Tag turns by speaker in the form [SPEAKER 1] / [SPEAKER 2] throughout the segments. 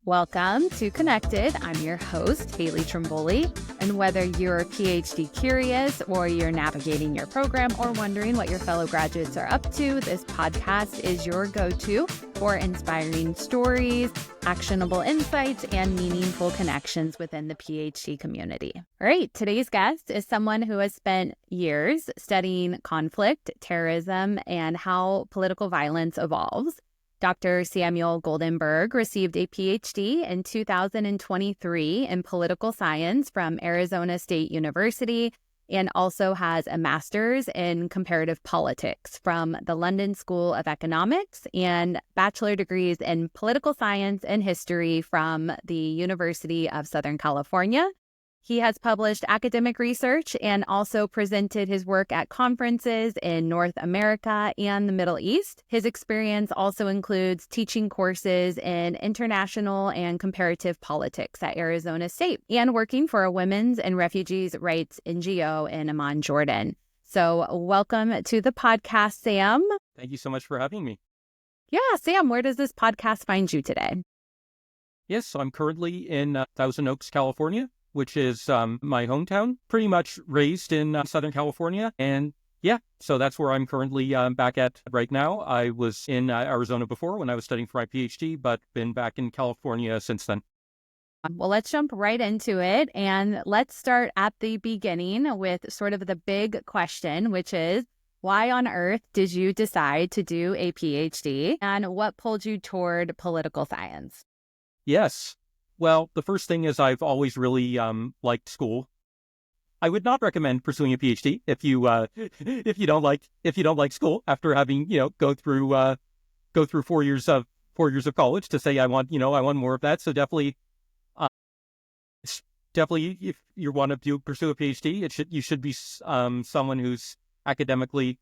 [SPEAKER 1] Welcome to Connected. I'm your host, Haley Trimboli. And whether you're PhD curious or you're navigating your program or wondering what your fellow graduates are up to, this podcast is your go-to for inspiring stories, actionable insights, and meaningful connections within the PhD community. All right, today's guest is someone who has spent years studying conflict, terrorism, and how political violence evolves. Dr. Samuel Goldenberg received a PhD in 2023 in political science from Arizona State University and also has a master's in comparative politics from the London School of Economics and bachelor degrees in political science and history from the University of Southern California. He has published academic research and also presented his work at conferences in North America and the Middle East. His experience also includes teaching courses in international and comparative politics at Arizona State and working for a women's and refugees' rights NGO in Amman, Jordan. So welcome to the podcast, Sam.
[SPEAKER 2] Thank you so much for having me.
[SPEAKER 1] Yeah, Sam, where does this podcast find you today?
[SPEAKER 2] Yes, so I'm currently in Thousand Oaks, California, which is my hometown, pretty much raised in Southern California. And yeah, so that's where I'm currently back at right now. I was in Arizona before when I was studying for my PhD, but been back in California since then.
[SPEAKER 1] Well, let's jump right into it. And let's start at the beginning with sort of the big question, which is, why on earth did you decide to do a PhD? And what pulled you toward political science?
[SPEAKER 2] Yes. Well, the first thing is I've always really liked school. I would not recommend pursuing a PhD if you don't like school after having go through 4 years of college to say I want more of that. So definitely if you want to pursue a PhD, you should be someone who's academically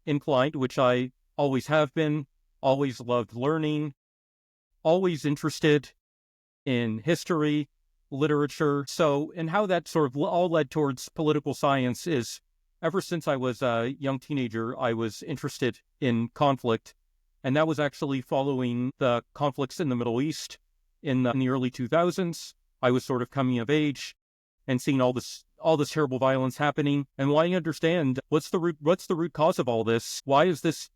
[SPEAKER 2] inclined, which I always have been. Always loved learning. Always interested in history, literature. So, and how that sort of all led towards political science is ever since I was a young teenager, I was interested in conflict. And that was actually following the conflicts in the Middle East in the early 2000s. I was sort of coming of age and seeing all this terrible violence happening and wanting to understand what's the root cause of all this? Why is this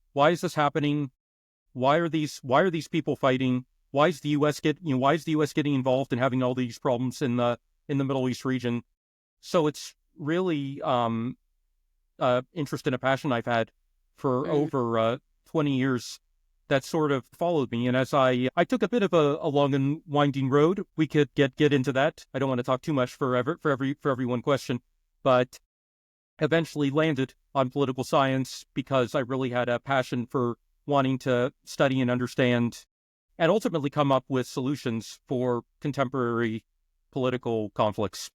[SPEAKER 2] happening? Why are these people fighting? Why is the U.S. getting involved in having all these problems in the Middle East region? So it's really interest and a passion I've had for over 20 years that sort of followed me. And as I took a bit of a long and winding road, we could get into that. I don't want to talk too much for every one question, but eventually landed on political science because I really had a passion for wanting to study and understand and ultimately come up with solutions for contemporary political conflicts.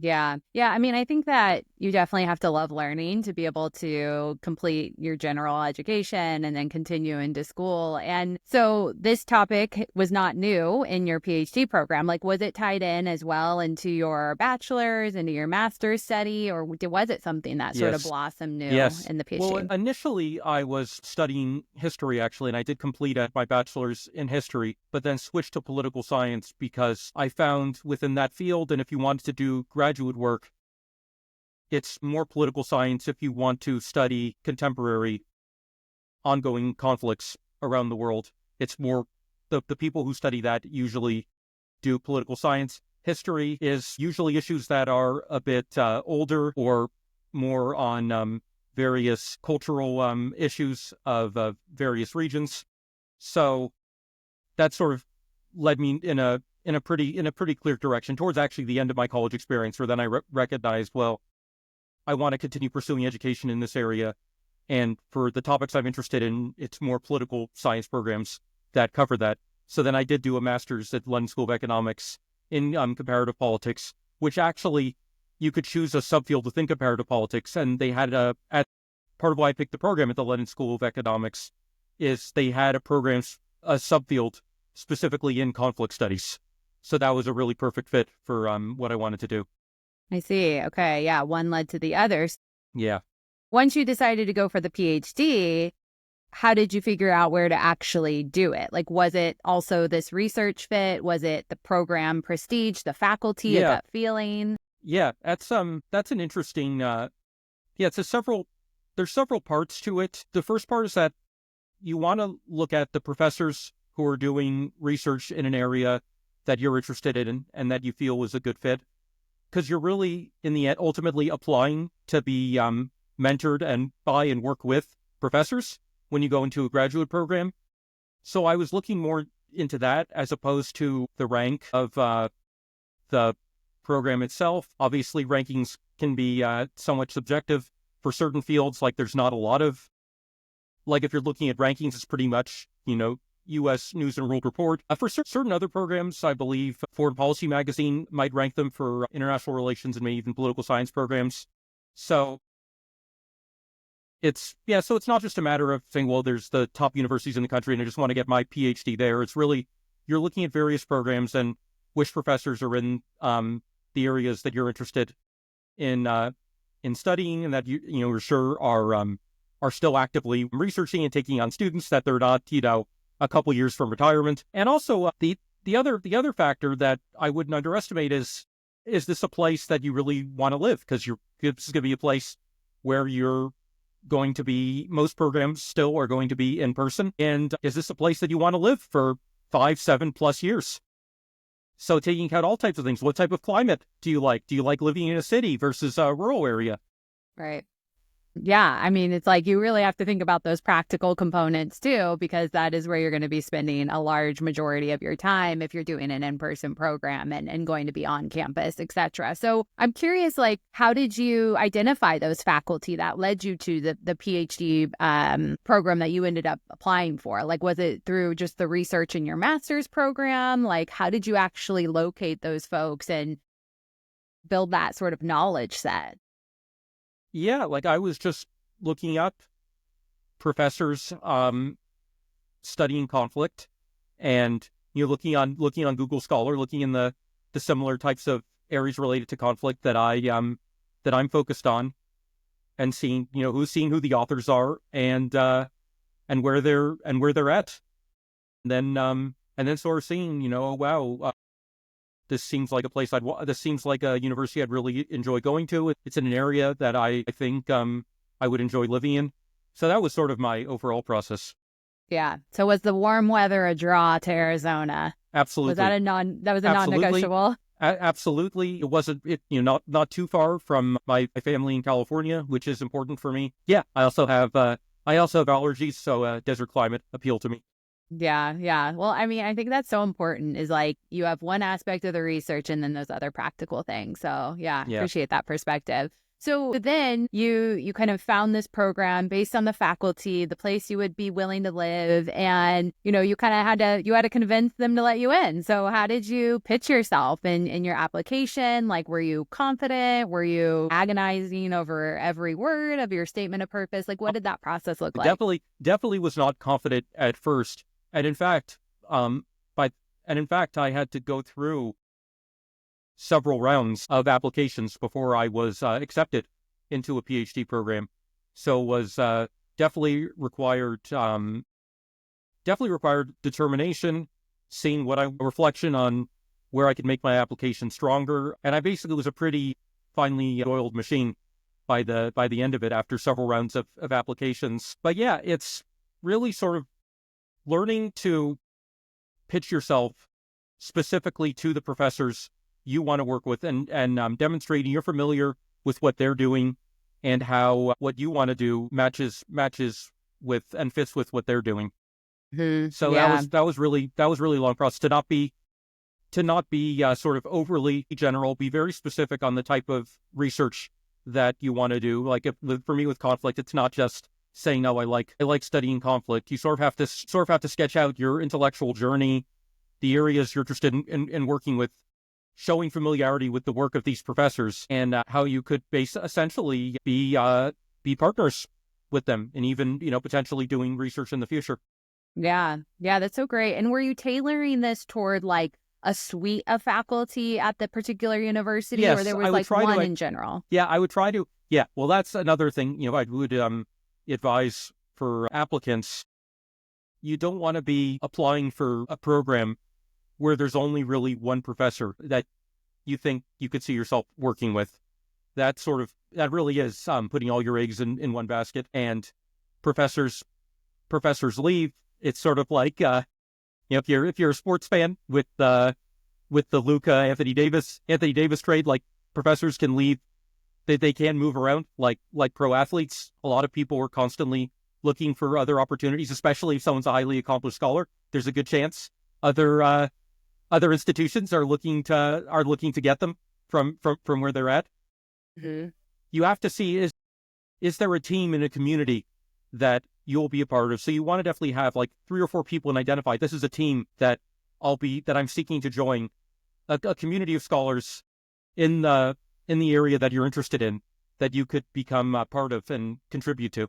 [SPEAKER 1] Yeah. I mean, I think that you definitely have to love learning to be able to complete your general education and then continue into school. And so this topic was not new in your PhD program. Like, was it tied in as well into your bachelor's, into your master's study, or was it something that sort of blossomed new in the PhD?
[SPEAKER 2] Well, initially I was studying history, actually, and I did complete my bachelor's in history, but then switched to political science because I found within that field, and if you wanted to do graduate work, it's more political science if you want to study contemporary ongoing conflicts around the world. It's more the people who study that usually do political science. History is usually issues that are a bit older or more on various cultural issues of various regions. So that sort of led me in a pretty clear direction towards actually the end of my college experience, where then I recognized, well, I want to continue pursuing education in this area. And for the topics I'm interested in, it's more political science programs that cover that. So then I did do a master's at London School of Economics in comparative politics, which actually you could choose a subfield within comparative politics. And they had part of why I picked the program at the London School of Economics is they had a subfield specifically in conflict studies. So that was a really perfect fit for what I wanted to do.
[SPEAKER 1] I see. Okay. Yeah. One led to the others.
[SPEAKER 2] Yeah.
[SPEAKER 1] Once you decided to go for the PhD, how did you figure out where to actually do it? Like, was it also this research fit? Was it the program prestige, the faculty, a
[SPEAKER 2] Yeah,
[SPEAKER 1] gut feeling?
[SPEAKER 2] yeah, that's an interesting yeah, there's several parts to it. The first part is that you want to look at the professors who are doing research in an area that you're interested in and that you feel was a good fit, because you're really in the end ultimately applying to be mentored and by and work with professors when you go into a graduate program. So I was looking more into that as opposed to the rank of the program itself. Obviously, rankings can be somewhat subjective for certain fields. Like there's not a lot of, like if you're looking at rankings, it's pretty much, U.S. News and World Report. For certain other programs, I believe Foreign Policy Magazine might rank them for international relations and maybe even political science programs. So so it's not just a matter of saying, well, there's the top universities in the country and I just want to get my PhD there. It's really, you're looking at various programs and which professors are in the areas that you're interested in studying, and that you're sure are still actively researching and taking on students, that they're not a couple years from retirement. And also the other factor that I wouldn't underestimate is this a place that you really want to live? Because this is going to be a place where you're going to be, most programs still are going to be in person. And is this a place that you want to live for 5, 7+ years? So taking account all types of things. What type of climate do you like? Do you like living in a city versus a rural area?
[SPEAKER 1] Right. Yeah, I mean, it's like you really have to think about those practical components too, because that is where you're going to be spending a large majority of your time if you're doing an in-person program and going to be on campus, etc. So I'm curious, like, how did you identify those faculty that led you to the PhD program that you ended up applying for? Like, was it through just the research in your master's program? Like, how did you actually locate those folks and build that sort of knowledge set?
[SPEAKER 2] Yeah, like I was just looking up professors studying conflict, and looking on Google Scholar, looking in the similar types of areas related to conflict that I'm focused on, and seeing who the authors are and where they're at, and then sort of seeing oh wow, this seems like a place this seems like a university I'd really enjoy going to. It's in an area that I think I would enjoy living in. So that was sort of my overall process.
[SPEAKER 1] Yeah. So was the warm weather a draw to Arizona?
[SPEAKER 2] Absolutely.
[SPEAKER 1] Was that a non-negotiable?
[SPEAKER 2] Absolutely. It wasn't, not too far from my family in California, which is important for me. Yeah. I also have allergies, so desert climate appealed to me.
[SPEAKER 1] Yeah, yeah. Well, I mean, I think that's so important, is like you have one aspect of the research and then those other practical things. So yeah, appreciate that perspective. So then you kind of found this program based on the faculty, the place you would be willing to live, and you kind of had to convince them to let you in. So how did you pitch yourself in your application? Like, were you confident? Were you agonizing over every word of your statement of purpose? Like, what did that process look like?
[SPEAKER 2] Definitely was not confident at first. And in fact, I had to go through several rounds of applications before I was accepted into a PhD program. So it was definitely required determination, seeing a reflection on where I could make my application stronger. And I basically was a pretty finely oiled machine by the end of it after several rounds of applications. But yeah, it's really sort of learning to pitch yourself specifically to the professors you want to work with, and demonstrating you're familiar with what they're doing and how what you want to do matches with and fits with what they're doing.
[SPEAKER 1] Mm-hmm.
[SPEAKER 2] So
[SPEAKER 1] yeah.
[SPEAKER 2] that was really a long process to not be sort of overly general. Be very specific on the type of research that you want to do. Like for me with conflict, it's not just saying, no, I like studying conflict. You sort of have to sketch out your intellectual journey, the areas you're interested in working with, showing familiarity with the work of these professors, and how you could essentially be partners with them, and even potentially doing research in the future.
[SPEAKER 1] Yeah, that's so great. And were you tailoring this toward like a suite of faculty at the particular university,
[SPEAKER 2] yes,
[SPEAKER 1] or there was like one in general?
[SPEAKER 2] Yeah, I would try to. Yeah, well, that's another thing. I would advise for applicants, you don't want to be applying for a program where there's only really one professor that you think you could see yourself working with. That really is putting all your eggs in one basket. And professors leave. It's sort of like if you're a sports fan with the Luka Anthony Davis trade, like professors can leave. They can move around like pro athletes. A lot of people are constantly looking for other opportunities, especially if someone's a highly accomplished scholar. There's a good chance other institutions are looking to get them from where they're at.
[SPEAKER 1] Mm-hmm.
[SPEAKER 2] You have to see, is there a team in a community that you'll be a part of? So you want to definitely have like 3 or 4 people and identify this is a team that I'm seeking to join, a community of scholars in the area that you're interested in, that you could become a part of and contribute to.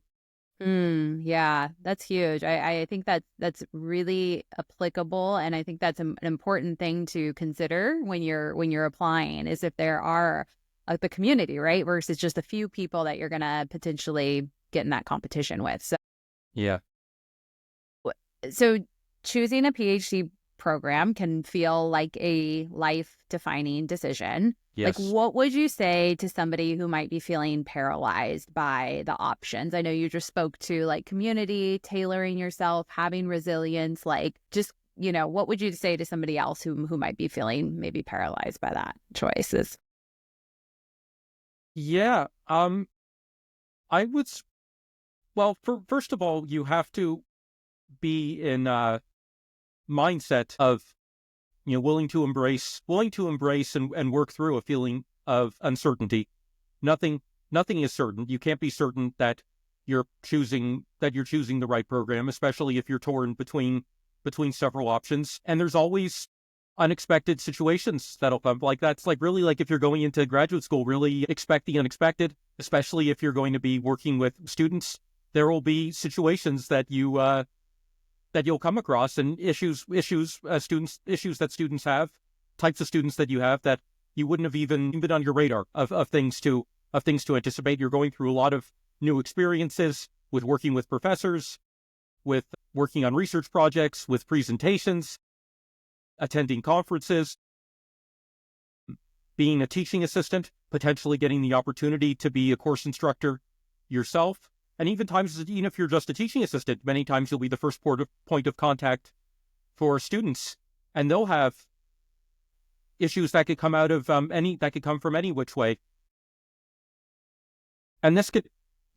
[SPEAKER 1] Yeah, that's huge. I think that's really applicable, and I think that's an important thing to consider when you're applying, is if there are the community, right, versus just a few people that you're gonna potentially get in that competition with. So choosing a PhD program can feel like a life-defining decision.
[SPEAKER 2] Yes.
[SPEAKER 1] Like, what would you say to somebody who might be feeling paralyzed by the options? I know you just spoke to like community, tailoring yourself, having resilience, like just, what would you say to somebody else who might be feeling maybe paralyzed by that choices?
[SPEAKER 2] Yeah. I would, well, first of all, you have to be in a mindset of, willing to embrace and work through a feeling of uncertainty. Nothing is certain. You can't be certain that you're choosing the right program, especially if you're torn between several options. And there's always unexpected situations that'll come. Like that's like really like if you're going into graduate school, really expect the unexpected, especially if you're going to be working with students. There will be situations that you'll come across, and issues that students have, types of students that you have that you wouldn't have even been on your radar of things to anticipate. You're going through a lot of new experiences with working with professors, with working on research projects, with presentations, attending conferences, being a teaching assistant, potentially getting the opportunity to be a course instructor yourself. And even if you're just a teaching assistant, many times you'll be the first point of contact for students, and they'll have issues that could come out of from any which way. And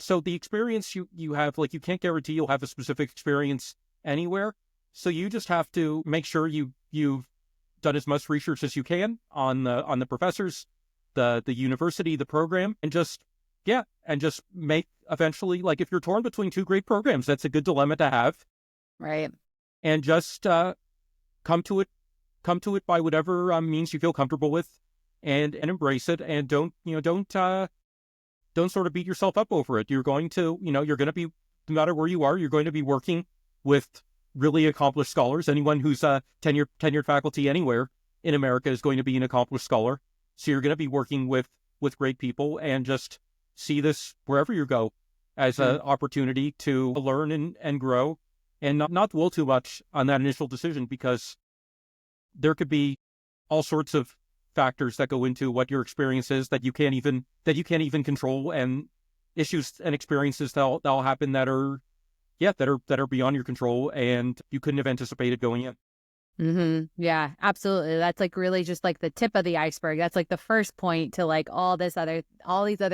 [SPEAKER 2] so the experience you have, like you can't guarantee you'll have a specific experience anywhere. So you just have to make sure you've done as much research as you can on the professors, the university, the program, and just make eventually, like if you're torn between 2 great programs, that's a good dilemma to have.
[SPEAKER 1] Right.
[SPEAKER 2] And just come to it by whatever means you feel comfortable with, and embrace it, and don't sort of beat yourself up over it. You're going to be, no matter where you are, you're going to be working with really accomplished scholars. Anyone who's tenured faculty anywhere in America is going to be an accomplished scholar. So you're going to be working with great people, and just see this wherever you go as an opportunity to learn and grow, and not dwell too much on that initial decision, because there could be all sorts of factors that go into what your experience is that you can't even control, and issues and experiences that'll happen that are beyond your control, and you couldn't have anticipated going in.
[SPEAKER 1] Yeah, absolutely. That's like really just like the tip of the iceberg. That's like the first point to like all these other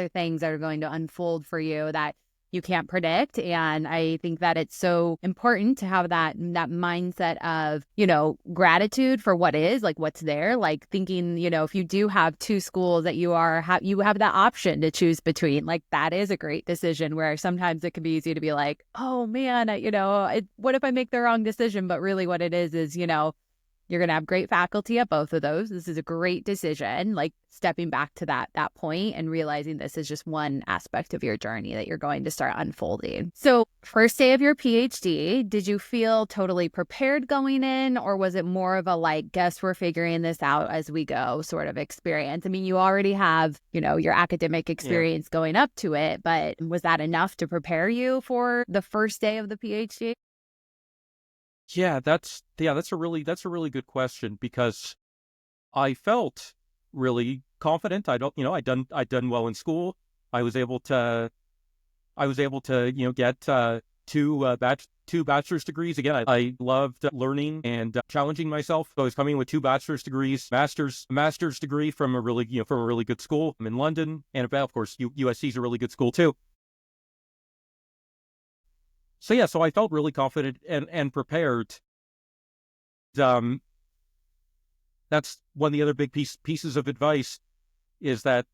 [SPEAKER 1] things that are going to unfold for you that you can't predict. And I think that it's so important to have that mindset of, gratitude for what is, like what's there, like thinking, if you do have 2 schools that you have that option to choose between, like that is a great decision, where sometimes it can be easy to be like, oh man, what if I make the wrong decision? But really what it is, You're going to have great faculty at both of those. This is a great decision, like stepping back to that point and realizing this is just one aspect of your journey that you're going to start unfolding. So first day of your PhD, did you feel totally prepared going in, or was it more of a like, guess we're figuring this out as we go sort of experience? I mean, you already have, your academic experience going up to it, but was that enough to prepare you for the first day of the PhD?
[SPEAKER 2] Yeah, that's a really good question, because I felt really confident. I'd done well in school. I was able to get two bachelor's degrees. Again, I loved learning and challenging myself. So I was coming with two bachelor's degrees, master's degree from a really good school. I'm in London, and of course USC is a really good school too. So I felt really confident and prepared. That's one of the other big pieces of advice, is that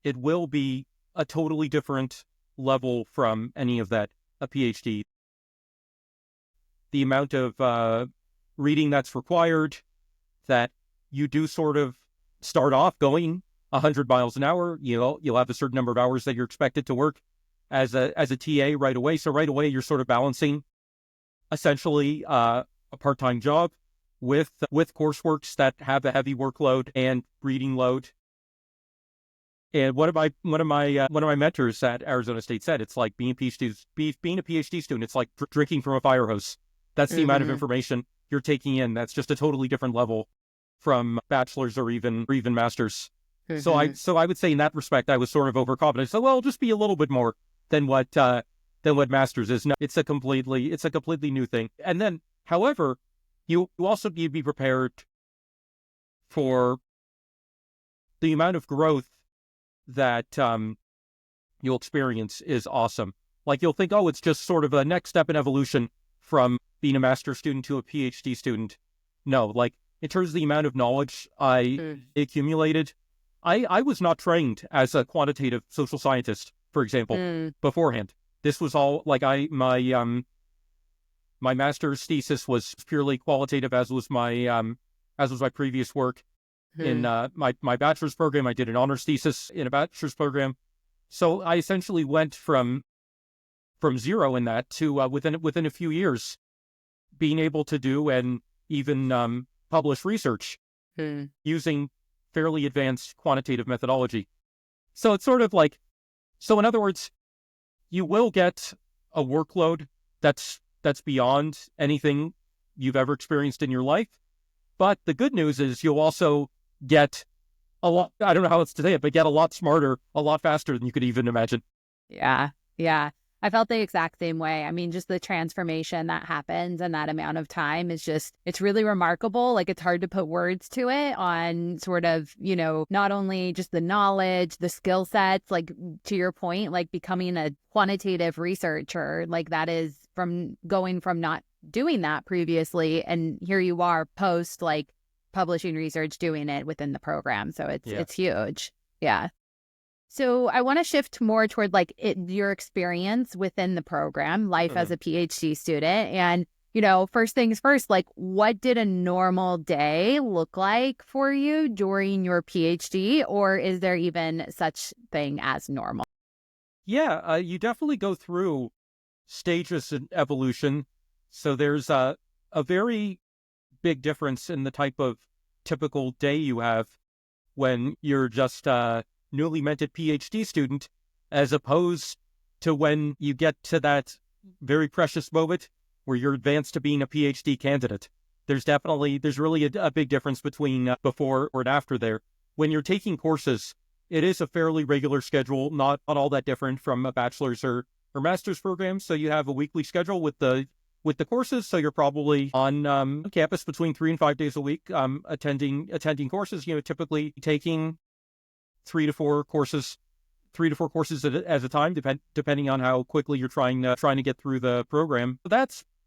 [SPEAKER 2] it will be a totally different level from any of that, a PhD. The amount of reading that's required, that you do sort of start off going 100 miles an hour. You'll have a certain number of hours that you're expected to work as a TA right away. So right away, you're sort of balancing essentially a part-time job with courseworks that have a heavy workload and reading load. And one of my mentors at Arizona State said, it's like being a PhD student. It's like drinking from a fire hose. That's the amount of information you're taking in. That's just a totally different level from bachelor's or even masters. So I would say in that respect, I was sort of overconfident. So, well, just be a little bit more than what masters is. No, it's a completely new thing. And then, however, you also need to be prepared for the amount of growth that you'll experience is awesome. Like, you'll think, oh, it's just sort of a next step in evolution from being a master's student to a PhD student. No, like, in terms of the amount of knowledge I accumulated, I was not trained as a quantitative social scientist, for example, beforehand. This was all like my master's thesis was purely qualitative, as was my previous work. In my bachelor's program, I did an honors thesis in a bachelor's program. So I essentially went from zero in that to within a few years being able to do and even publish research using fairly advanced quantitative methodology. So it's sort of like, so in other words, you will get a workload that's beyond anything you've ever experienced in your life. But the good news is you'll also get a lot, I don't know how else to say it, but get a lot smarter, a lot faster than you could even imagine.
[SPEAKER 1] Yeah. I felt the exact same way. I mean, just the transformation that happens in that amount of time is just, it's really remarkable. Like, it's hard to put words to it on sort of, not only just the knowledge, the skill sets, like to your point, like becoming a quantitative researcher, like that is from going from not doing that previously. And here you are post like publishing research, doing it within the program. So it's huge. Yeah. So I want to shift more toward like your experience within the program, life as a PhD student. And, first things first, like, what did a normal day look like for you during your PhD? Or is there even such thing as normal?
[SPEAKER 2] Yeah, you definitely go through stages in evolution. So there's a very big difference in the type of typical day you have when you're just newly minted PhD student, as opposed to when you get to that very precious moment where you're advanced to being a PhD candidate. There's really a big difference between before or after there. When you're taking courses, it is a fairly regular schedule, not all that different from a bachelor's or master's program. So you have a weekly schedule with the courses. So you're probably on campus between 3 and 5 days a week, attending courses, typically taking 3 to 4 courses at a time, depending on how quickly you're trying to get through the program.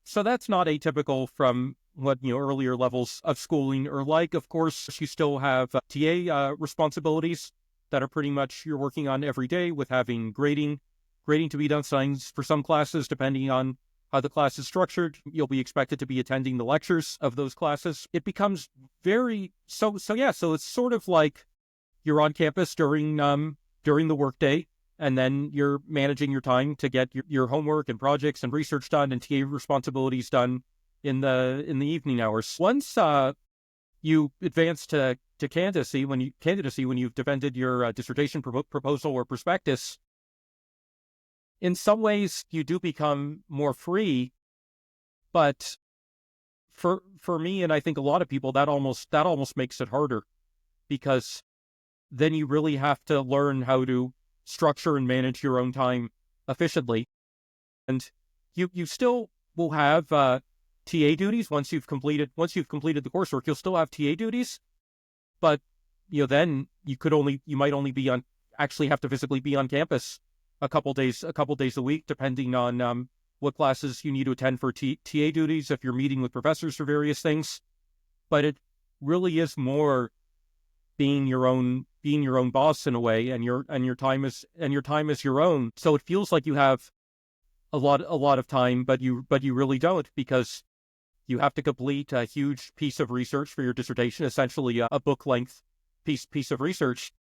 [SPEAKER 2] So that's not atypical from what earlier levels of schooling are like. Of course, you still have TA responsibilities that are pretty much you're working on every day, with having grading to be done, signs for some classes, depending on how the class is structured. You'll be expected to be attending the lectures of those classes. It becomes so it's sort of like you're on campus during the workday, and then you're managing your time to get your homework and projects and research done and TA responsibilities done in the evening hours. Once you advance to candidacy, when you've defended your dissertation proposal or prospectus, in some ways you do become more free, but for me, and I think a lot of people, that almost makes it harder, because then you really have to learn how to structure and manage your own time efficiently. And you still will have TA duties once you've completed the coursework. You'll still have TA duties, but then you might only actually have to physically be on campus a couple days a week, depending on what classes you need to attend for TA duties, if you're meeting with professors for various things. But it really is more being your own boss in a way, and your time is your own. So it feels like you have a lot of time, but you really don't, because you have to complete a huge piece of research for your dissertation, essentially a book length piece of research.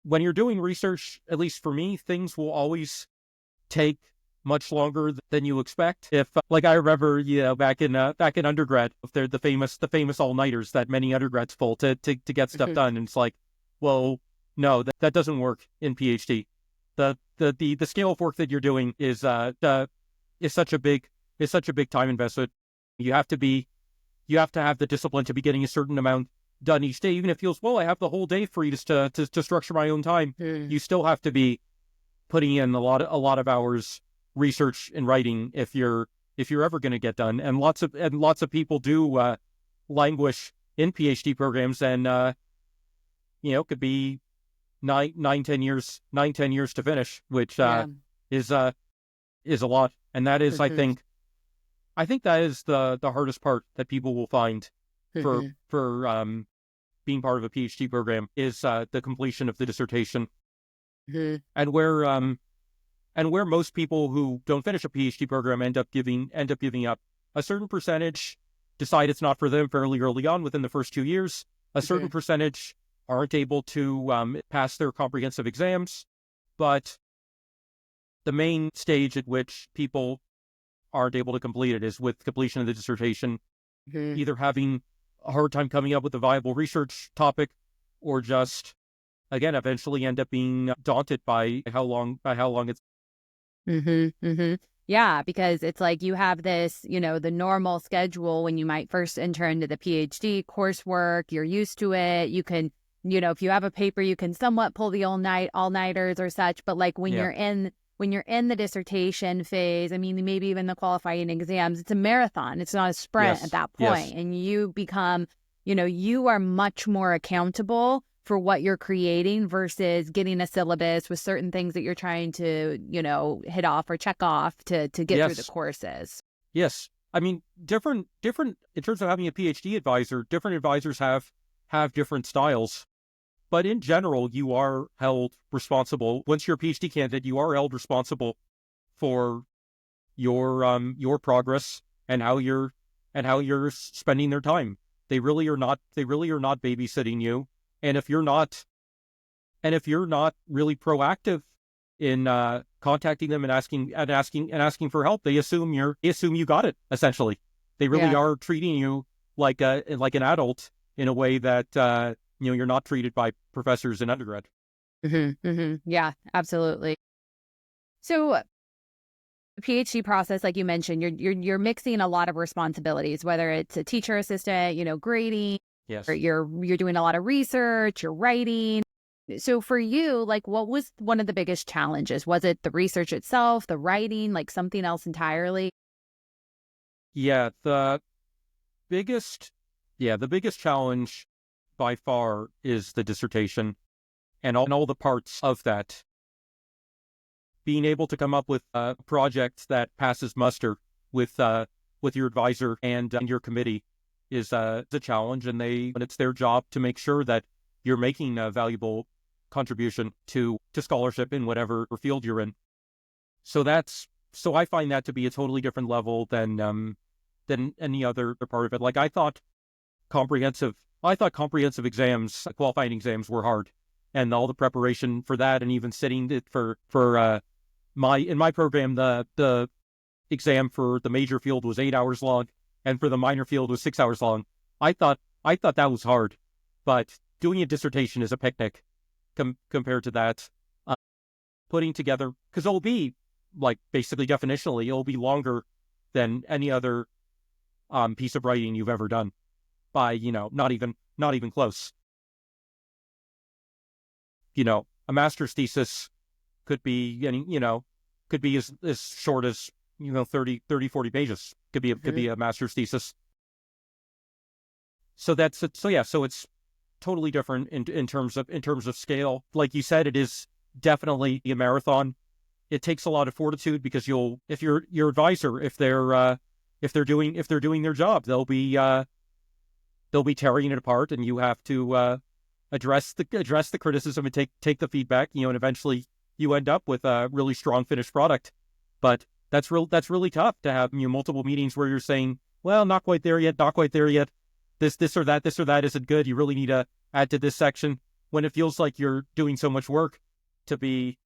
[SPEAKER 2] When you're doing research, at least for me, things will always take much longer than you expect. If like I remember, back in undergrad, they're the famous all-nighters that many undergrads pull to get stuff done, and it's like, well, no, that doesn't work in PhD. The scale of work that you're doing is such a big time investment. You have to have the discipline to be getting a certain amount done each day, even if it feels, well, I have the whole day free just to structure my own time. You still have to be putting in a lot of hours research and writing if you're ever going to get done. And lots of people do languish in PhD programs, and could be 9-10 years to finish, which is a lot. And that is, I think that is the hardest part that people will find for being part of a PhD program, is the completion of the dissertation. And where most people who don't finish a PhD program end up giving up. A certain percentage decide it's not for them fairly early on, within the first 2 years. A certain percentage aren't able to pass their comprehensive exams. But the main stage at which people aren't able to complete it is with completion of the dissertation, either having a hard time coming up with a viable research topic, or just, again, eventually end up being daunted by how long it's.
[SPEAKER 1] Yeah, because it's like you have this, the normal schedule when you might first enter into the PhD coursework. You're used to it. You can, if you have a paper, you can somewhat pull the all-nighters or such. But like when you're in the dissertation phase, I mean, maybe even the qualifying exams, it's a marathon. It's not a sprint at that point. Yes. And you become, you are much more accountable for what you're creating versus getting a syllabus with certain things that you're trying to, hit off or check off to get through the courses.
[SPEAKER 2] Yes. I mean, different in terms of having a PhD advisor, different advisors have different styles. But in general, you are held responsible. Once you're a PhD candidate, you are held responsible for your progress and how you're spending their time. They really are not babysitting you. And if you're not really proactive in contacting them and asking for help, they assume you got it. Essentially, they really are treating you like an adult in a way that you're not treated by professors in undergrad.
[SPEAKER 1] Yeah, absolutely. So the PhD process, like you mentioned, you're mixing a lot of responsibilities, whether it's a teacher assistant, grading.
[SPEAKER 2] Yes.
[SPEAKER 1] Or you're doing a lot of research, you're writing. So for you, like, what was one of the biggest challenges? Was it the research itself, the writing, like something else entirely?
[SPEAKER 2] Yeah, the biggest challenge by far is the dissertation and all the parts of that. Being able to come up with a project that passes muster with your advisor and your committee is a challenge, and it's their job to make sure that you're making a valuable contribution to scholarship in whatever field you're in. So that's So I find that to be a totally different level than any other part of it. Like I thought comprehensive exams, qualifying exams were hard, and all the preparation for that, and even sitting for in my program, the exam for the major field was 8 hours long, and for the minor field was 6 hours long. I thought that was hard, but doing a dissertation is a picnic compared to that. Putting together, because it'll be like basically definitionally, it'll be longer than any other piece of writing you've ever done by, not even close. A master's thesis could be as short as 30, 40 pages. Could be a master's thesis. So that's it. So yeah, so it's totally different in terms of scale. Like you said, it is definitely a marathon. It takes a lot of fortitude, because if your advisor, if they're doing their job, they'll be tearing it apart, and you have to address the criticism and take the feedback, and eventually you end up with a really strong finished product. But that's really tough to have multiple meetings where you're saying, well, not quite there yet, this or that isn't good, you really need to add to this section, when it feels like you're doing so much work to be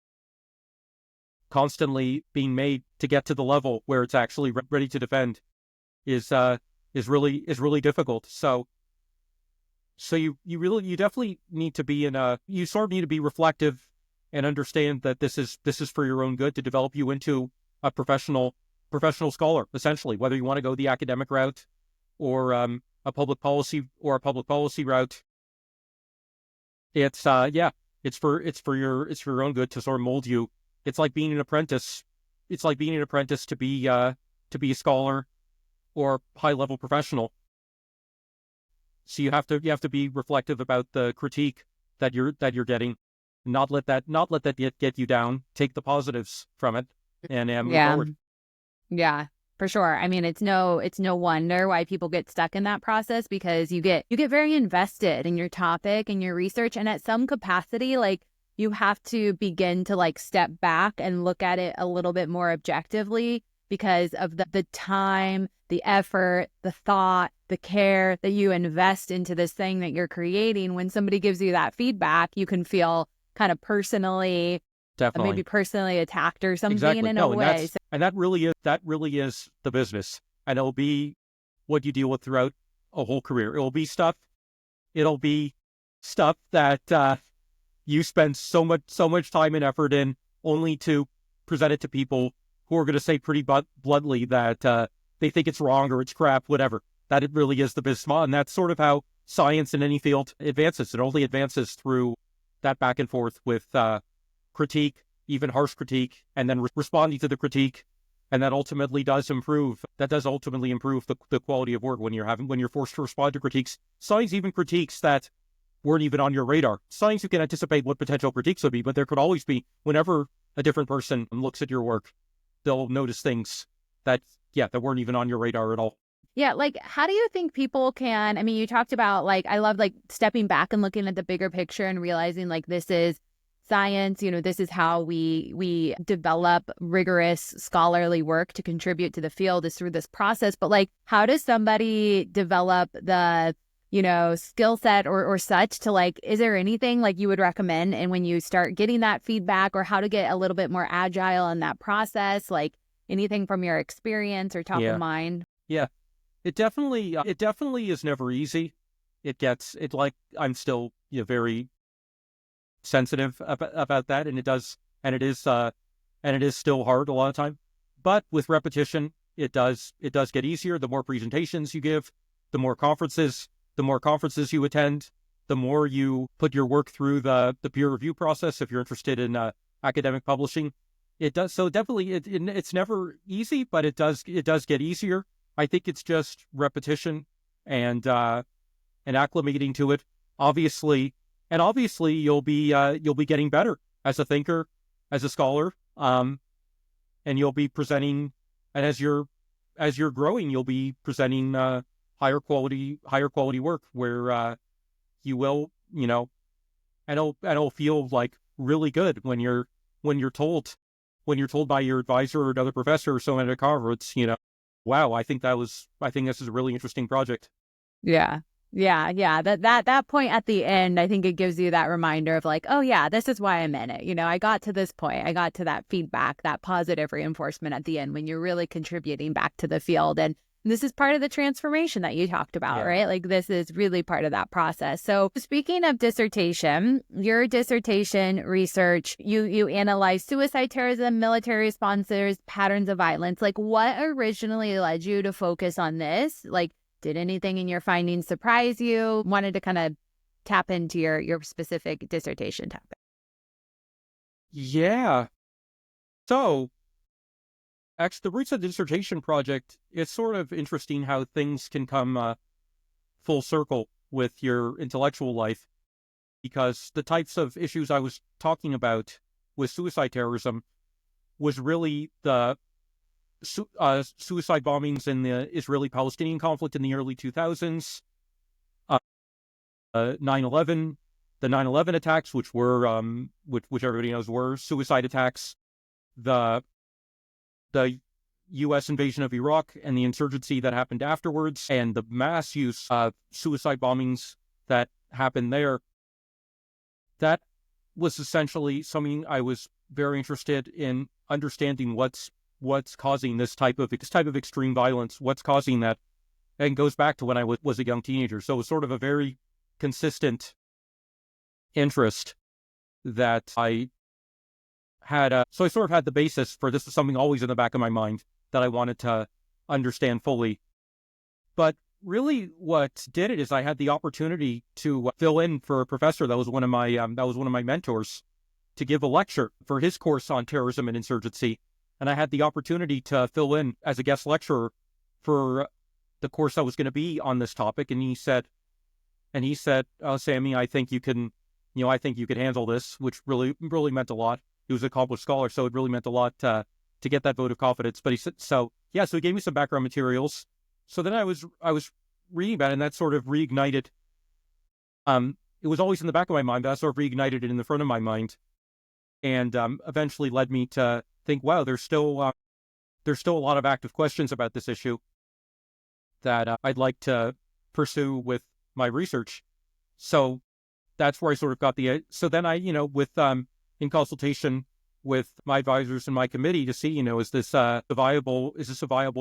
[SPEAKER 2] constantly being made to get to the level where it's actually ready to defend is really difficult. So you definitely need to be you sort of need to be reflective and understand that this is for your own good, to develop you into a professional scholar, essentially, whether you want to go the academic route or a public policy route. It's for your own good to sort of mold you. It's like being an apprentice. To be a scholar or high level professional. So you have to be reflective about the critique that you're getting, not let that get you down. Take the positives from it and move forward.
[SPEAKER 1] Yeah, for sure. I mean, it's no wonder why people get stuck in that process, because you get very invested in your topic and your research, and at some capacity, like, you have to begin to like step back and look at it a little bit more objectively, because of the time, the effort, the thought, the care that you invest into this thing that you're creating. When somebody gives you that feedback, you can feel kind of personally,
[SPEAKER 2] definitely,
[SPEAKER 1] maybe personally attacked or something.
[SPEAKER 2] Exactly.
[SPEAKER 1] In a way.
[SPEAKER 2] And that really is the business, and it'll be what you deal with throughout a whole career. It'll be stuff that you spend so much time and effort in, only to present it to people who are going to say pretty bluntly that they think it's wrong or it's crap, whatever. That it really is the business model. And that's sort of how science in any field advances. It only advances through that back and forth with critique, even harsh critique, and then responding to the critique. And that ultimately does ultimately improve the quality of work when you're forced to respond to critiques. Science even critiques that weren't even on your radar. Science, you can anticipate what potential critiques would be, but there could always be, whenever a different person looks at your work, they'll notice things that weren't even on your radar at all.
[SPEAKER 1] Yeah, like, how do you think people can, I mean, you talked about, like, I love, like, stepping back and looking at the bigger picture and realizing, like, this is science, this is how we develop rigorous scholarly work to contribute to the field, is through this process. But, like, how does somebody develop the skill set or such to, like, is there anything like you would recommend? And when you start getting that feedback, or how to get a little bit more agile in that process, like anything from your experience or top of mind?
[SPEAKER 2] Yeah, it definitely is never easy. I'm still very sensitive about that, and it is still hard a lot of time. But with repetition, it does get easier. The more presentations you give, the more conferences you attend, the more you put your work through the peer review process. If you're interested in academic publishing, it does. So definitely, it's never easy, but it does get easier. I think it's just repetition and acclimating to it. Obviously, you'll be getting better as a thinker, as a scholar, and you'll be presenting. And as you're growing, you'll be presenting higher quality work, where you will, and it'll feel like really good when you're told when you're told by your advisor or another professor or someone at a conference, wow, I think this is a really interesting project.
[SPEAKER 1] Yeah. Yeah. Yeah. That point at the end, I think it gives you that reminder of like, oh yeah, this is why I'm in it. I got to this point. I got to that feedback, that positive reinforcement at the end when you're really contributing back to the field. And this is part of the transformation that you talked about,
[SPEAKER 2] Yeah.
[SPEAKER 1] right? Like this is really part of that process. So speaking of dissertation, your dissertation research, you analyze suicide, terrorism, military responses, patterns of violence. Like what originally led you to focus on this? Like, did anything in your findings surprise you? Wanted to kind of tap into your specific dissertation topic.
[SPEAKER 2] Yeah. So, actually, the roots of the dissertation project, it's sort of interesting how things can come full circle with your intellectual life, because the types of issues I was talking about with suicide terrorism was really the suicide bombings in the Israeli-Palestinian conflict in the early 2000s, 9/11, the 9/11 attacks, which were which everybody knows were suicide attacks, the U.S. invasion of Iraq and the insurgency that happened afterwards, and the mass use of suicide bombings that happened there. That was essentially something I was very interested in understanding what's causing this type of extreme violence, what's causing that, and goes back to when I was a young teenager. So it was sort of a very consistent interest that I had. So I sort of had the basis for this was something always in the back of my mind that I wanted to understand fully. But really what did it is I had the opportunity to fill in for a professor that was one of my mentors to give a lecture for his course on terrorism and insurgency. And I had the opportunity to fill in as a guest lecturer for the course I was going to be on this topic. And he said, oh, Sammy, I think you can handle this, which really, really meant a lot. He was an accomplished scholar, so it really meant a lot to get that vote of confidence. But he said, so he gave me some background materials. So then I was reading about it, and that sort of reignited. It was always in the back of my mind, but that sort of reignited it in the front of my mind, and eventually led me to think, wow, there's still a lot of active questions about this issue that I'd like to pursue with my research. So that's where I sort of got so then I, in consultation with my advisors and my committee to see, is this a viable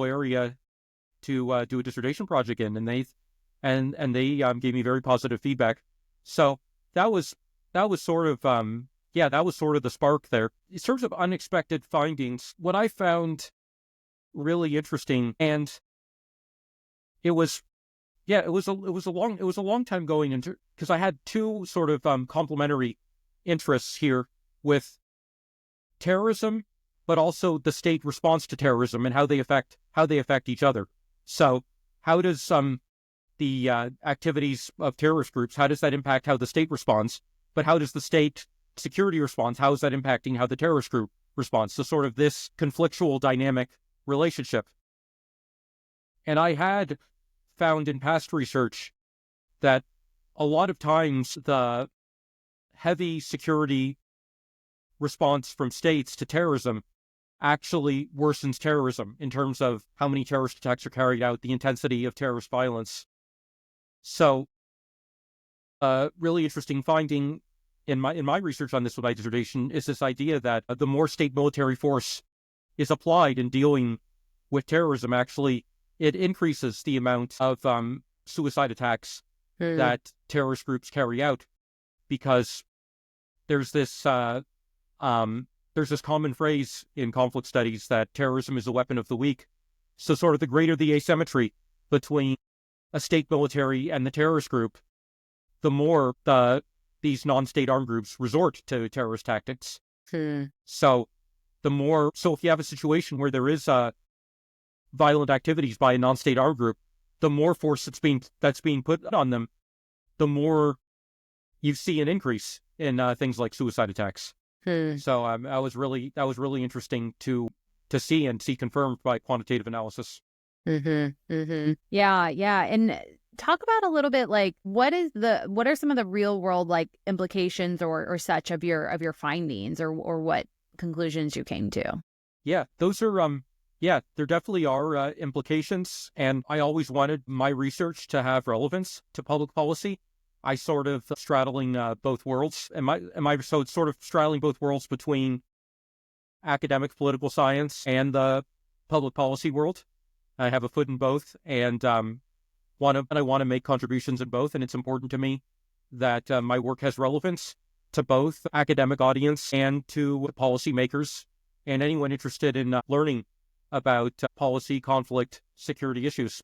[SPEAKER 2] area to do a dissertation project in? And they gave me very positive feedback. So that was sort of that was sort of the spark there. In terms of unexpected findings, what I found really interesting, and it was a long time going into, because I had two sort of complementary interests here with terrorism, but also the state response to terrorism and how they affect each other. So how does the activities of terrorist groups, how does that impact how the state responds? But how does the state security response, how is that impacting how the terrorist group responds? So sort of this conflictual dynamic relationship. And I had found in past research that a lot of times the heavy security response from states to terrorism actually worsens terrorism in terms of how many terrorist attacks are carried out, the intensity of terrorist violence. So a really interesting finding in my research on this with my dissertation is this idea that the more state military force is applied in dealing with terrorism, actually it increases the amount of suicide attacks that terrorist groups carry out, because there's this common phrase in conflict studies that terrorism is a weapon of the weak. So sort of the greater the asymmetry between a state military and the terrorist group, the more these non-state armed groups resort to terrorist tactics. So if you have a situation where there is violent activities by a non-state armed group, the more force that's being put on them, the more you see an increase in things like suicide attacks. So that was really interesting to see and see confirmed by quantitative analysis.
[SPEAKER 1] Yeah. And talk about a little bit like what are some of the real world like implications or such of your findings, or what conclusions you came to?
[SPEAKER 2] Yeah, those are, yeah, there definitely are implications. And I always wanted my research to have relevance to public policy. I sort of straddling both worlds. So it's sort of straddling both worlds between academic political science and the public policy world. I have a foot in both, and I want to make contributions in both. And it's important to me that my work has relevance to both academic audience and to policymakers and anyone interested in learning about policy, conflict, security issues.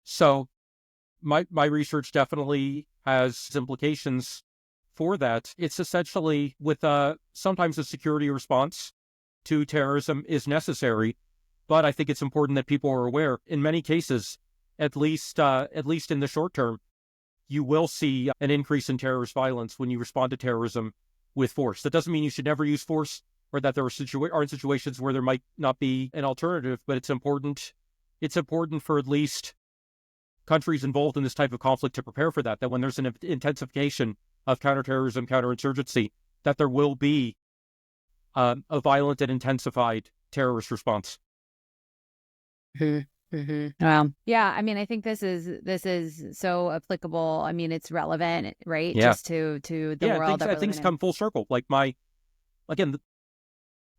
[SPEAKER 2] So my research definitely has implications for that. It's essentially with sometimes a security response to terrorism is necessary, but I think it's important that people are aware. In many cases, at least in the short term, you will see an increase in terrorist violence when you respond to terrorism with force. That doesn't mean you should never use force, or that there aren't situations where there might not be an alternative, but it's important. It's important for at least countries involved in this type of conflict to prepare for that, that when there's an intensification of counterterrorism, counterinsurgency, that there will be a violent and intensified terrorist response.
[SPEAKER 1] Wow. Yeah. I mean, I think this is so applicable. I mean, it's relevant, right?
[SPEAKER 2] Yeah.
[SPEAKER 1] Just to the world that we're
[SPEAKER 2] things
[SPEAKER 1] living
[SPEAKER 2] come full circle. Like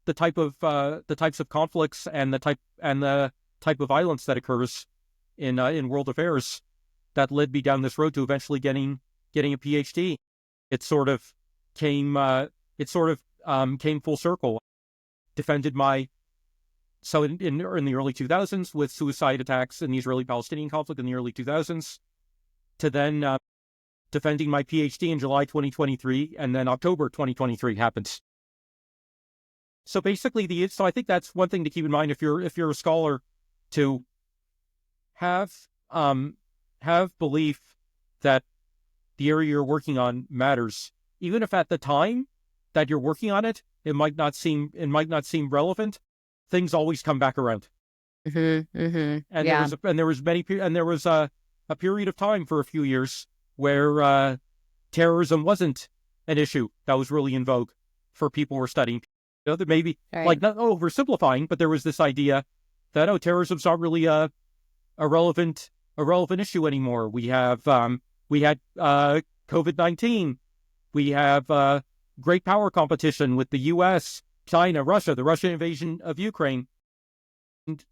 [SPEAKER 2] the types of conflicts and the type of violence that occurs in world affairs that led me down this road to eventually getting a PhD. It sort of came full circle. Defended in the early 2000s with suicide attacks in the Israeli-Palestinian conflict in the early 2000s, to then defending my PhD in July 2023, and then October 2023 happens. So basically, so I think that's one thing to keep in mind if you're a scholar, to have belief that the area you're working on matters, even if at the time that you're working on it, it might not seem relevant. Things always come back around. And there was a period of time for a few years where terrorism wasn't an issue that was really in vogue for people who were studying. You know, that maybe like not oversimplifying, but there was this idea that terrorism's not really a relevant issue anymore. We had COVID-19. We have great power competition with the U.S., China, Russia, the Russian invasion of Ukraine. And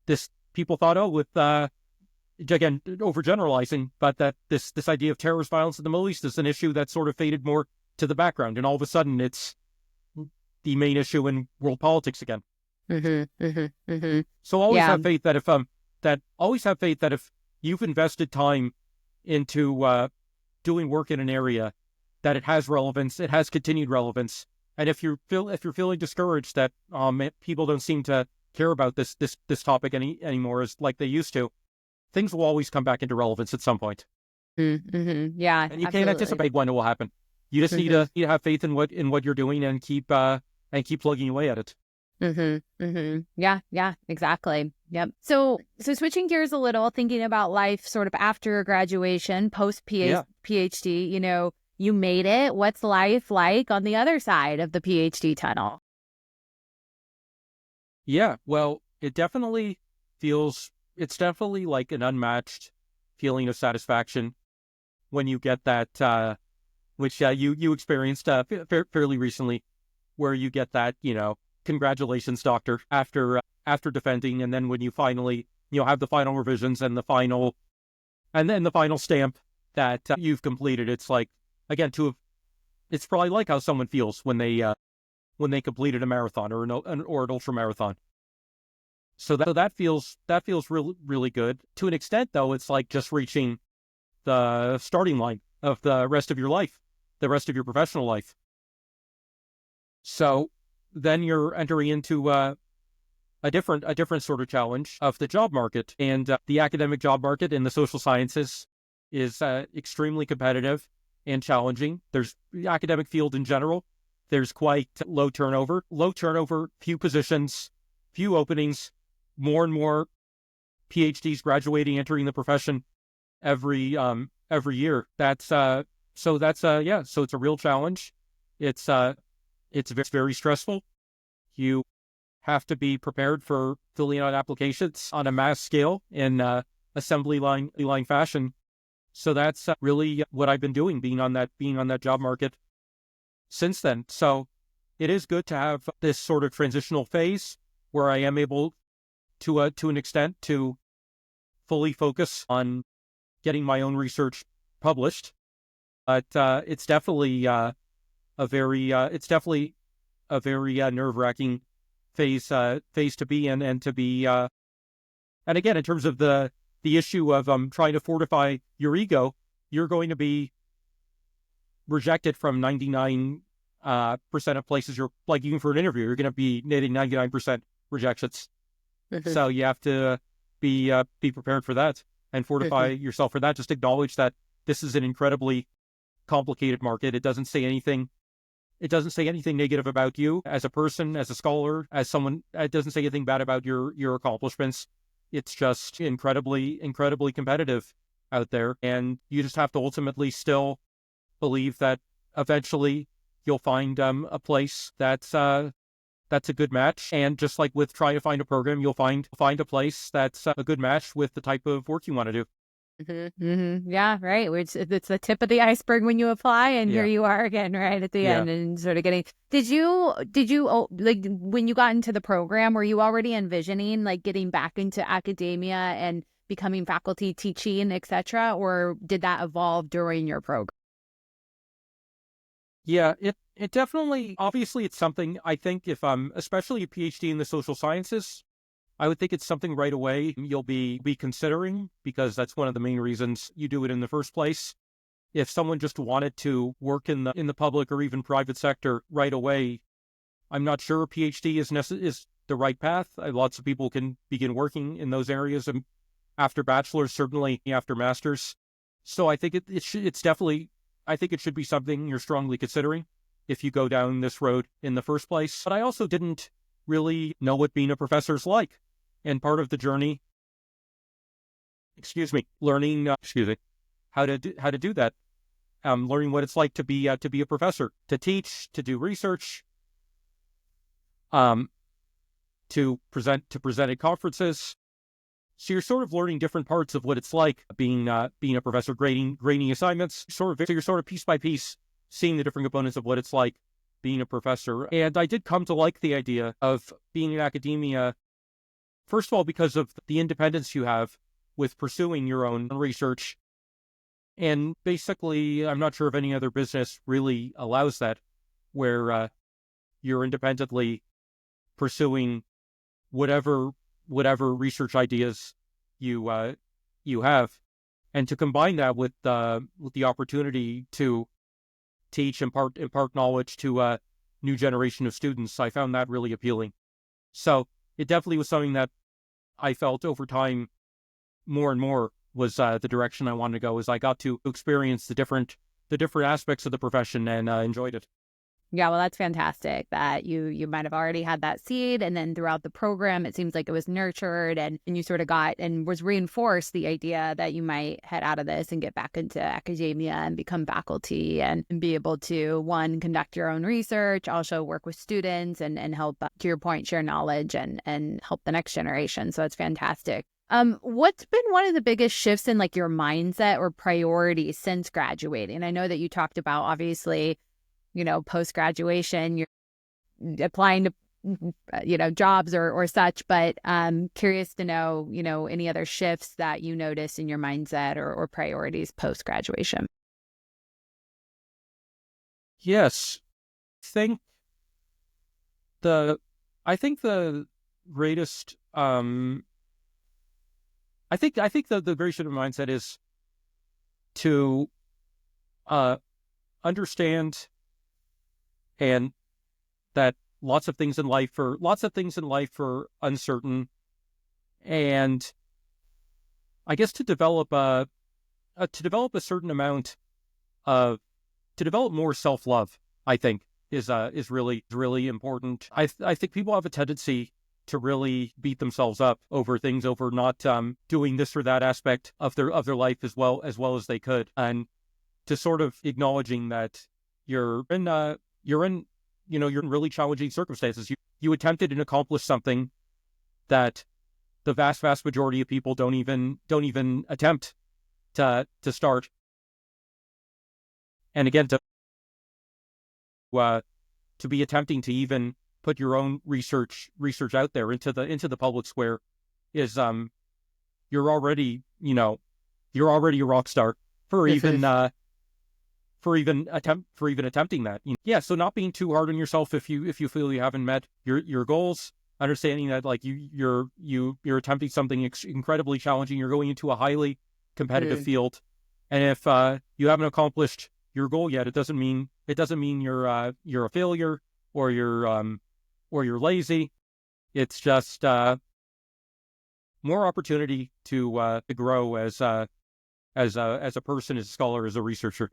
[SPEAKER 2] this people thought, with again overgeneralizing, but that this idea of terrorist violence in the Middle East is an issue that sort of faded more to the background, and all of a sudden it's the main issue in world politics again. So always have faith that if you've invested time into doing work in an area, that it has relevance, it has continued relevance. And if you're feeling discouraged that people don't seem to care about this topic anymore as like they used to, things will always come back into relevance at some point.
[SPEAKER 1] Yeah,
[SPEAKER 2] and you
[SPEAKER 1] absolutely.
[SPEAKER 2] can't anticipate when it will happen. You just need to have faith in what you're doing and keep plugging away at it.
[SPEAKER 1] Yeah, exactly. Yep. So switching gears a little, thinking about life sort of after graduation, post PhD, you know, you made it. What's life like on the other side of the PhD tunnel?
[SPEAKER 2] Yeah, well, it's definitely like an unmatched feeling of satisfaction when you get that, which you experienced fairly recently, where you get that, you know, congratulations, doctor, after defending, and then when you finally, you know, have the final revisions and the final stamp that you've completed, it's like, again, it's probably like how someone feels when they completed a marathon or an ultra marathon. So that feels really, really good. To an extent, though, it's like just reaching the starting line of the rest of your life, the rest of your professional life. So then you're entering into a different sort of challenge of the job market, and the academic job market in the social sciences is extremely competitive and challenging. There's the academic field in general. There's quite low turnover, few positions, few openings, more and more PhDs graduating, entering the profession every year. So it's a real challenge. It's It's very stressful. You have to be prepared for filling out applications on a mass scale in assembly line fashion. So that's really what I've been doing, being on that job market since then. So it is good to have this sort of transitional phase where I am able to an extent to fully focus on getting my own research published. But it's definitely a very nerve-wracking phase to be in, and to be and again, in terms of the issue of trying to fortify your ego, you're going to be rejected from 99% of places. You're like, even for an interview, you're going to be getting 99% rejections. So you have to be prepared for that and fortify yourself for that. Just acknowledge that this is an incredibly complicated market. It doesn't say anything negative about you as a person, as a scholar, as someone. It doesn't say anything bad about your accomplishments. It's just incredibly competitive out there. And you just have to ultimately still believe that eventually you'll find a place that's a good match. And just like with trying to find a program, you'll find a place that's a good match with the type of work you want to do.
[SPEAKER 1] Yeah, right. It's the tip of the iceberg when you apply, and here you are again, right at the end, and sort of getting. Did you like, when you got into the program, were you already envisioning like getting back into academia and becoming faculty, teaching, etc., or did that evolve during your program?
[SPEAKER 2] Yeah, it definitely, obviously it's something I think, if especially a PhD in the social sciences, I would think it's something right away you'll be considering, because that's one of the main reasons you do it in the first place. If someone just wanted to work in the public or even private sector right away, I'm not sure a PhD is the right path. Lots of people can begin working in those areas after bachelor's, certainly after master's. So I think it's definitely, I think it should be something you're strongly considering if you go down this road in the first place. But I also didn't really know what being a professor's like. And part of the journey, learning, how to do that, learning what it's like to be a professor, to teach, to do research, to present at conferences. So you're sort of learning different parts of what it's like being a professor, grading assignments. So you're sort of piece by piece seeing the different components of what it's like being a professor. And I did come to like the idea of being in academia. First of all, because of the independence you have with pursuing your own research. And basically, I'm not sure if any other business really allows that, where you're independently pursuing whatever research ideas you have. And to combine that with the opportunity to teach, impart knowledge to a new generation of students, I found that really appealing. So it definitely was something that I felt over time more and more was the direction I wanted to go, as I got to experience the different aspects of the profession, and enjoyed it.
[SPEAKER 1] Yeah, well, that's fantastic that you might have already had that seed, and then throughout the program, it seems like it was nurtured, and you sort of got and was reinforced the idea that you might head out of this and get back into academia and become faculty, and be able to, one, conduct your own research, also work with students and help, to your point, share knowledge and help the next generation. So it's fantastic. What's been one of the biggest shifts in like your mindset or priorities since graduating? I know that you talked about, obviously, post-graduation, you're applying to, jobs or such, but curious to know, any other shifts that you notice in your mindset or priorities post-graduation.
[SPEAKER 2] Yes. I think the greatest, I think the greatest shift in mindset is to understand, and that lots of things in life are uncertain, and I guess to develop a certain amount of, to develop more self-love, I think is really important. I think people have a tendency to really beat themselves up over things, over not doing this or that aspect of their life as well as they could, and to sort of acknowledging that you're in you're in really challenging circumstances. You attempted and accomplished something that the vast majority of people don't even attempt to start. And again, to be attempting to even put your own research out there into the public square is you're already a rock star for even attempting that. Yeah, so not being too hard on yourself if you feel you haven't met your goals, understanding that like you're attempting something incredibly challenging, you're going into a highly competitive field, and if you haven't accomplished your goal yet, it doesn't mean you're a failure or you're lazy. It's just more opportunity to grow as a person, as a scholar, as a researcher.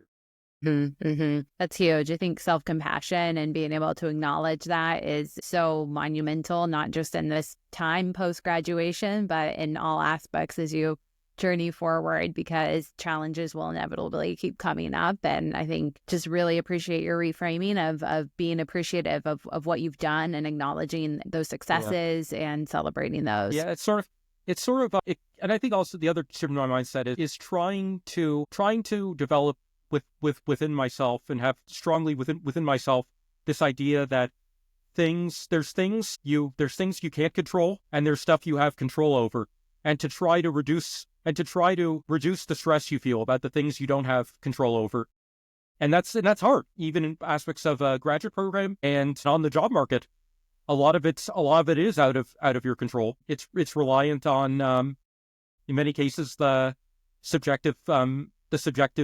[SPEAKER 1] That's huge. I think self-compassion and being able to acknowledge that is so monumental, not just in this time post-graduation, but in all aspects as you journey forward, because challenges will inevitably keep coming up. And I think just really appreciate your reframing of being appreciative of what you've done and acknowledging those successes and celebrating those.
[SPEAKER 2] Yeah, it's sort of, and I think also the other shift in my mindset is trying to develop within myself and have strongly within myself this idea that there's things you can't control, and there's stuff you have control over, and to try to reduce the stress you feel about the things you don't have control over. And that's hard, even in aspects of a graduate program and on the job market. A lot of it is out of your control. It's reliant on, in many cases, the subjective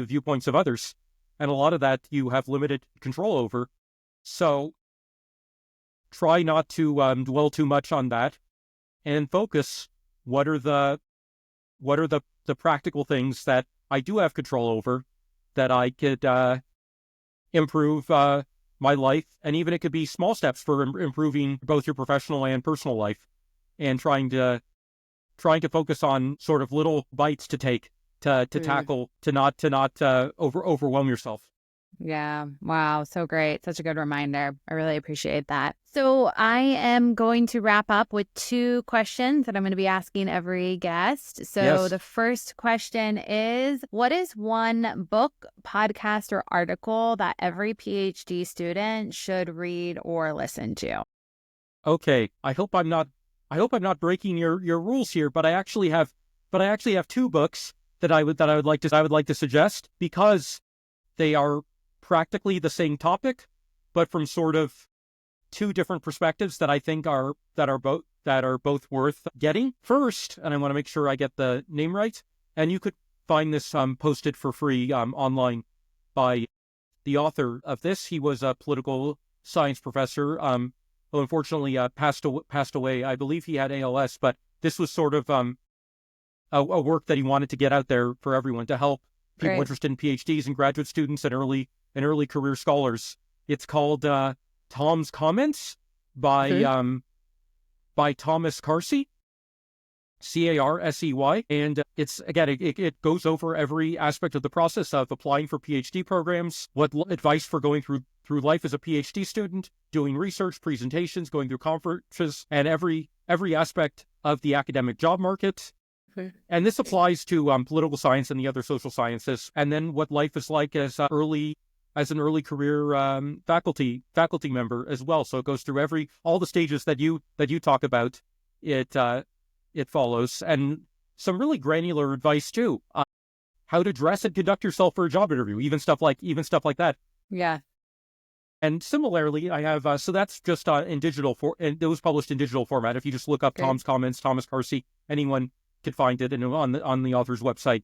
[SPEAKER 2] viewpoints of others, and a lot of that you have limited control over. So try not to dwell too much on that, and focus. What are the practical things that I do have control over, that I could improve my life, and even it could be small steps for improving both your professional and personal life, and trying to focus on sort of little bites to take to tackle, to not overwhelm yourself.
[SPEAKER 1] Yeah. Wow. So great. Such a good reminder. I really appreciate that. So I am going to wrap up with 2 questions that I'm going to be asking every guest. So
[SPEAKER 2] Yes.
[SPEAKER 1] The first question is, what is one book, podcast, or article that every PhD student should read or listen to?
[SPEAKER 2] Okay. I hope I'm not breaking your rules here, but I actually have 2 books that I would like to suggest, because they are practically the same topic, but from sort of 2 different perspectives that I think are both worth getting. First, and I want to make sure I get the name right, and you could find this posted for free online by the author of this. He was a political science professor, who unfortunately passed away. I believe he had ALS, but this was sort of a work that he wanted to get out there for everyone, to help people interested in PhDs and graduate students and early career scholars. It's called Tom's Comments by Thomas Carsey, Carsey, and it's again it goes over every aspect of the process of applying for PhD programs, what advice for going through life as a PhD student, doing research, presentations, going through conferences, and every aspect of the academic job market. And this applies to political science and the other social sciences, and then what life is like as an early career faculty member as well. So it goes through all the stages that you talk about. It follows, and some really granular advice too. How to dress and conduct yourself for a job interview, even stuff like that.
[SPEAKER 1] Yeah.
[SPEAKER 2] And similarly, I have so that's just in digital and it was published in digital format. If you just look up Tom's Comments, Thomas Carsey, anyone could find it, and on the author's website,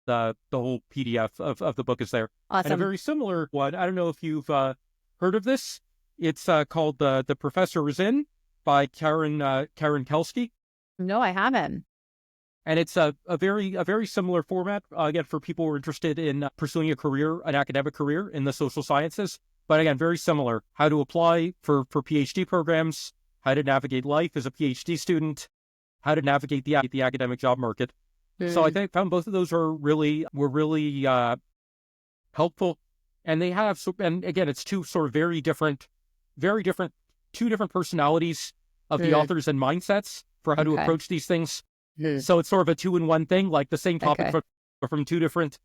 [SPEAKER 2] the whole PDF of the book is there.
[SPEAKER 1] Awesome.
[SPEAKER 2] And a very similar one, I don't know if you've heard of this. It's called the Professor is In by Karen Kelsky.
[SPEAKER 1] No, I haven't.
[SPEAKER 2] And it's a very similar format, again, for people who are interested in pursuing an academic career in the social sciences. But again, very similar. How to apply for PhD programs, how to navigate life as a PhD student, how to navigate the academic job market. So I think found both of those were really helpful, and they have. And again, it's 2 sort of very different two different personalities of the authors and mindsets for how to approach these things. So it's sort of a 2-in-1 thing, like the same topic from two different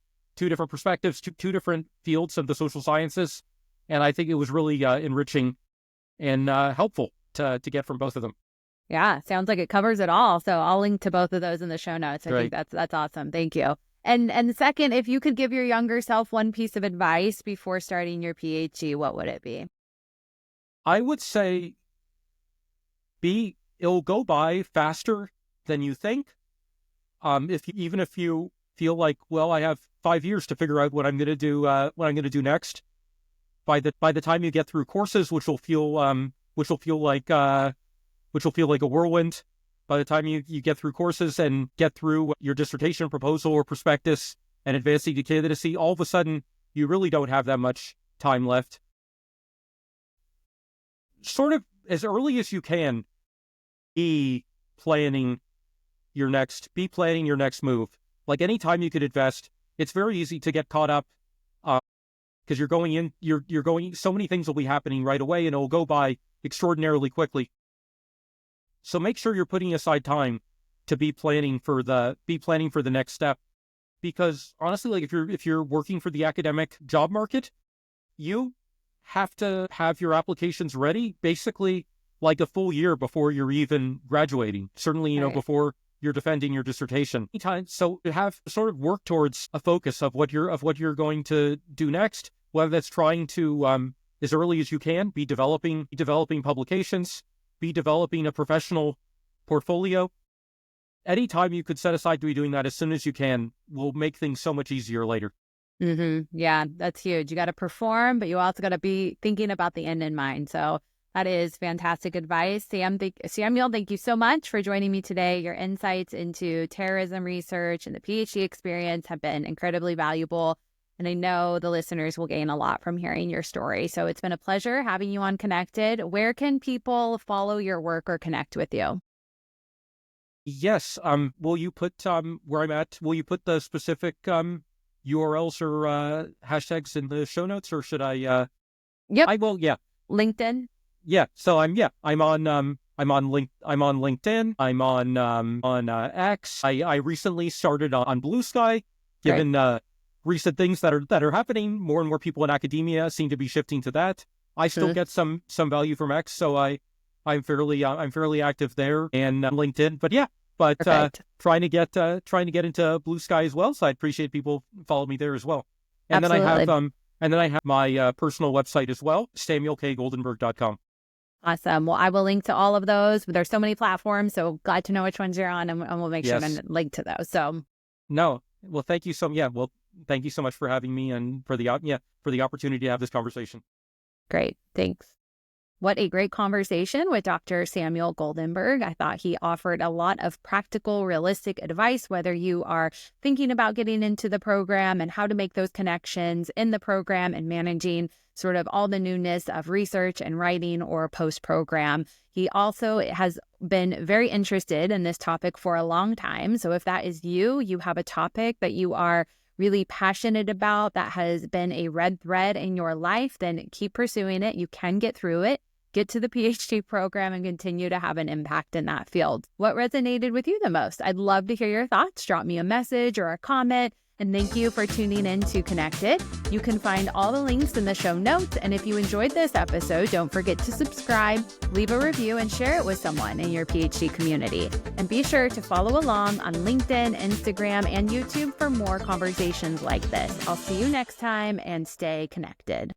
[SPEAKER 2] perspectives, two different fields of the social sciences. And I think it was really enriching and helpful to get from both of them.
[SPEAKER 1] Yeah, sounds like it covers it all. So I'll link to both of those in the show notes. I think that's awesome. Thank you. And second, if you could give your younger self one piece of advice before starting your PhD, what would it be?
[SPEAKER 2] I would say it'll go by faster than you think. Even if you feel like, well, I have 5 years to figure out what I'm going to do next. By the time you get through courses, which will feel like a whirlwind. By the time you get through courses and get through your dissertation proposal or prospectus and advancing to candidacy, all of a sudden you really don't have that much time left. Sort of as early as you can, be planning your next move. Like any time you could invest, it's very easy to get caught up because you're going, so many things will be happening right away and it'll go by extraordinarily quickly. So make sure you're putting aside time to be planning for the next step. Because honestly, like if you're working for the academic job market, you have to have your applications ready basically like a full year before you're even graduating. Certainly, before you're defending your dissertation. So to have sort of work towards a focus of what you're going to do next, whether that's trying to as early as you can be developing publications, be developing a professional portfolio. Anytime you could set aside to be doing that as soon as you can will make things so much easier later.
[SPEAKER 1] Yeah, that's huge. You got to perform, but you also got to be thinking about the end in mind. So that is fantastic advice. Samuel, thank you so much for joining me today. Your insights into terrorism research and the PhD experience have been incredibly valuable. And I know the listeners will gain a lot from hearing your story. So it's been a pleasure having you on Connected. Where can people follow your work or connect with you?
[SPEAKER 2] Yes. Will you put where I'm at? Will you put the specific URLs or hashtags in the show notes, or should I?
[SPEAKER 1] Yep.
[SPEAKER 2] I will. Yeah.
[SPEAKER 1] LinkedIn.
[SPEAKER 2] Yeah. So I'm on LinkedIn. I'm on X. I recently started on Blue Sky. Given recent things that are happening, more and more people in academia seem to be shifting to that. I still get some value from X, so I'm fairly active there and on LinkedIn. But trying to get into Blue Sky as well. So I appreciate people follow me there as well. And
[SPEAKER 1] Absolutely.
[SPEAKER 2] then I have my personal website as well, samuelkgoldenberg.com.
[SPEAKER 1] Awesome. Well, I will link to all of those. There's so many platforms, so glad to know which ones you're on, and we'll make sure to link to those. So
[SPEAKER 2] no, well, thank you so much for having me and for the opportunity to have this conversation.
[SPEAKER 1] Great. Thanks. What a great conversation with Dr. Samuel Goldenberg. I thought he offered a lot of practical, realistic advice, whether you are thinking about getting into the program and how to make those connections in the program and managing sort of all the newness of research and writing or post-program. He also has been very interested in this topic for a long time. So if that is you have a topic that you are really passionate about, that has been a red thread in your life, then keep pursuing it. You can get through it, get to the PhD program, and continue to have an impact in that field. What resonated with you the most? I'd love to hear your thoughts. Drop me a message or a comment. And thank you for tuning in to Connected. You can find all the links in the show notes. And if you enjoyed this episode, don't forget to subscribe, leave a review, and share it with someone in your PhD community. And be sure to follow along on LinkedIn, Instagram, and YouTube for more conversations like this. I'll see you next time, and stay connected.